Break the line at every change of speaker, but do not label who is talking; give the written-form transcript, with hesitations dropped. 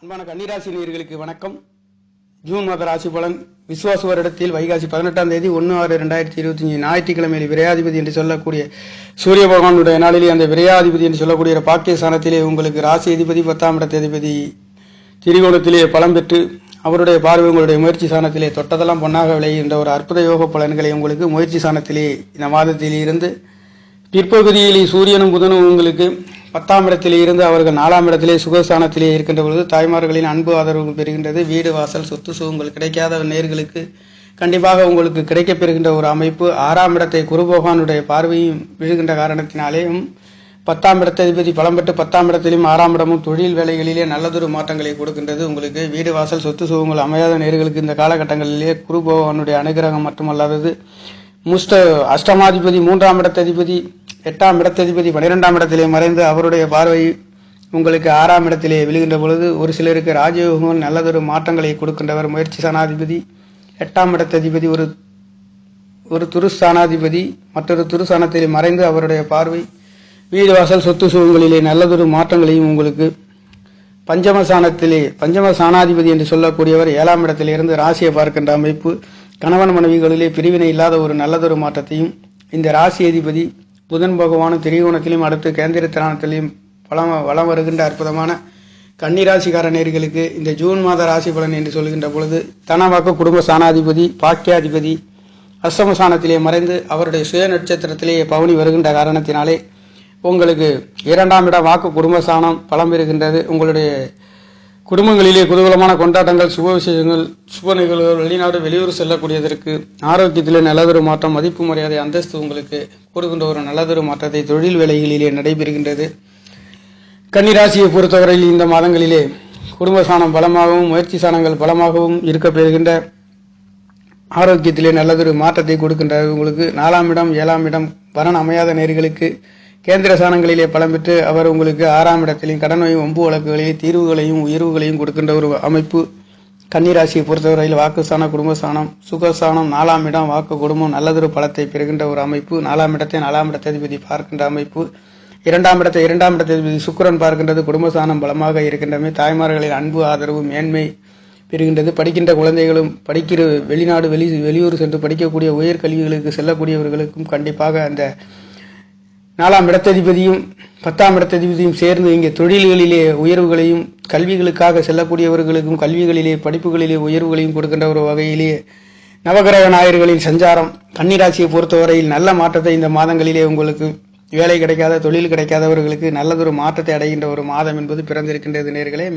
அன்பான கன்னிராசி நேயர்களுக்கு வணக்கம். ஜூன் மாத ராசி பலன் விசுவாச வருடத்தில் வைகாசி 18ஆம் தேதி 1/6/2025 ஞாயிற்றுக்கிழமையில் விரையாதிபதி என்று சொல்லக்கூடிய சூரிய பகவானுடைய நாளிலே அந்த விரையாதிபதி என்று சொல்லக்கூடிய பாக்கிய ஸ்தானத்திலே உங்களுக்கு ராசி அதிபதி 10ஆம் இடத்ததிபதி திரிகோணத்திலே பலம் பெற்று அவருடைய பார்வை உங்களுடைய முயற்சி ஸ்தானத்திலே தொட்டதெல்லாம் பொன்னாக விளைகின்ற ஒரு அற்புத யோக பலன்களை உங்களுக்கு முயற்சி ஸ்தானத்திலே இந்த மாதத்தில் இருந்து பிற்பகுதியில் சூரியனும் புதனும் உங்களுக்கு 10ஆம் இடத்திலே இருந்து அவர்கள் 4ஆம் இடத்திலே சுகஸ்தானத்திலே இருக்கின்ற பொழுது தாய்மார்களின் அன்பு ஆதரவு பெறுகின்றது. வீடு வாசல் சொத்து சுகங்கள் கிடைக்காத நேர்களுக்கு கண்டிப்பாக உங்களுக்கு கிடைக்கப் பெறுகின்ற ஒரு அமைப்பு. 6ஆம் இடத்தை குரு பகவானுடைய பார்வையும் விழுகின்ற காரணத்தினாலேயும் 10ஆம் இடத்ததிபதி பலம் பெற்று 10ஆம் இடத்திலும் 6ஆம் இடமும் தொழில் வேலைகளிலே நல்லதொரு மாற்றங்களை கொடுக்கின்றது. உங்களுக்கு வீடு வாசல் சொத்து சுகங்கள் அமையாத நேர்களுக்கு இந்த காலகட்டங்களிலே குரு பகவானுடைய அனுகிரகம் மட்டுமல்லாதது அஷ்டமாதிபதி 3ஆம் இடத்ததிபதி 8ஆம் இடத்ததிபதி 12ஆம் இடத்திலே மறைந்து அவருடைய பார்வை உங்களுக்கு 6ஆம் இடத்திலே விழுகின்ற பொழுது ஒரு சிலருக்கு ராஜயோகங்கள் நல்லதொரு மாற்றங்களை கொடுக்கின்றவர். முயற்சி ஸ்தானாதிபதி 8ஆம் இடத்ததிபதி ஒரு துருஸ்தானாதிபதி மற்றொரு துருஸ்தானத்திலே மறைந்து அவருடைய பார்வை வீடு வாசல் சொத்து சுகங்களிலே நல்லதொரு மாற்றங்களையும் உங்களுக்கு பஞ்சம சாணாதிபதி என்று சொல்லக்கூடியவர் 7ஆம் இடத்திலிருந்து ராசியை பார்க்கின்ற அமைப்பு. கணவன் மனைவிகளிலே பிரிவினை இல்லாத ஒரு நல்லதொரு மாற்றத்தையும் இந்த ராசி அதிபதி புதன் பகவானும் திரிகோணத்திலும் அடுத்து கேந்திர திராணத்திலையும் வளம் வருகின்ற அற்புதமான கன்னிராசிக்கார நேயர்களுக்கு இந்த ஜூன் மாத ராசி பலன் என்று சொல்கின்ற பொழுது தனவாக்கு குடும்ப சாணாதிபதி பாக்கியாதிபதி அஷ்டமஸ்தானத்திலே மறைந்து அவருடைய சுய நட்சத்திரத்திலே பவனி வருகின்ற காரணத்தினாலே உங்களுக்கு 2ஆம் இடம் வாக்கு குடும்ப ஸ்தானம் பலம் பெறுகின்றது. உங்களுடைய குடும்பங்களிலே குதூகலமான கொண்டாட்டங்கள், சுப விசேஷங்கள், சுப நிகழ்வுகள், வெளிநாடு வெளியூர் செல்லக்கூடியதற்கு ஆரோக்கியத்திலே நல்லதொரு மாற்றம், மதிப்பு மரியாதை அந்தஸ்து உங்களுக்கு கொடுக்கின்ற ஒரு நல்லதொரு மாற்றத்தை தொழில் வேலைகளிலே நடைபெறுகின்றது. கன்னிராசியை பொறுத்தவரையில் இந்த மாதங்களிலே குடும்ப ஸ்தானம் பலமாகவும் முயற்சி ஸ்தானங்கள் பலமாகவும் இருக்க பெறுகின்ற ஆரோக்கியத்திலே நல்லதொரு மாற்றத்தை கொடுக்கின்றது. உங்களுக்கு 4ஆம் இடம் 7ஆம் இடம் வரன் அமையாத நேர்களுக்கு கேந்திர ஸ்தானங்களிலே பலம் பெற்று அவர் உங்களுக்கு 6ஆம் இடத்திலையும் கடன் நோய் வம்பு வழக்குகளில் தீர்வுகளையும் உயர்வுகளையும் கொடுக்கின்ற ஒரு அமைப்பு. கன்னிராசியை பொறுத்தவரையில் வாக்குஸ்தானம் குடும்பஸ்தானம் சுகஸ்தானம் 4ஆம் இடம் வாக்கு குடும்பம் நல்லதொரு பலத்தை பெறுகின்ற ஒரு அமைப்பு. 4ஆம் இடத்தை 4ஆம் இடத்ததிபதி பார்க்கின்ற அமைப்பு. 2ஆம் இடத்தை 2ஆம் இடத்ததிபதி சுக்கிரன் பார்க்கின்றது. குடும்பஸ்தானம் பலமாக இருக்கின்றமை தாய்மார்களின் அன்பு ஆதரவு மேன்மை பெறுகின்றது. படிக்கின்ற குழந்தைகளும் படிக்கிற வெளிநாடு வெளியூர் சென்று படிக்கக்கூடிய உயர்கல்விகளுக்கு செல்லக்கூடியவர்களுக்கும் கண்டிப்பாக அந்த 4ஆம் இடத்ததிபதியும் 10ஆம் இடத்ததிபதியும் சேர்ந்து இங்கே தொழில்களிலே உயர்வுகளையும் கல்விகளுக்காக செல்லக்கூடியவர்களுக்கும் கல்விகளிலே படிப்புகளிலே உயர்வுகளையும் கொடுக்கின்ற ஒரு வகையிலே நவகிரக நாயர்களின் சஞ்சாரம் கன்னிராசியை பொறுத்தவரையில் நல்ல மாற்றத்தை இந்த மாதங்களிலே உங்களுக்கு வேலை கிடைக்காத தொழில் கிடைக்காதவர்களுக்கு நல்லதொரு மாற்றத்தை அடைகின்ற ஒரு மாதம் என்பது பிறந்திருக்கின்றது நேயர்களே.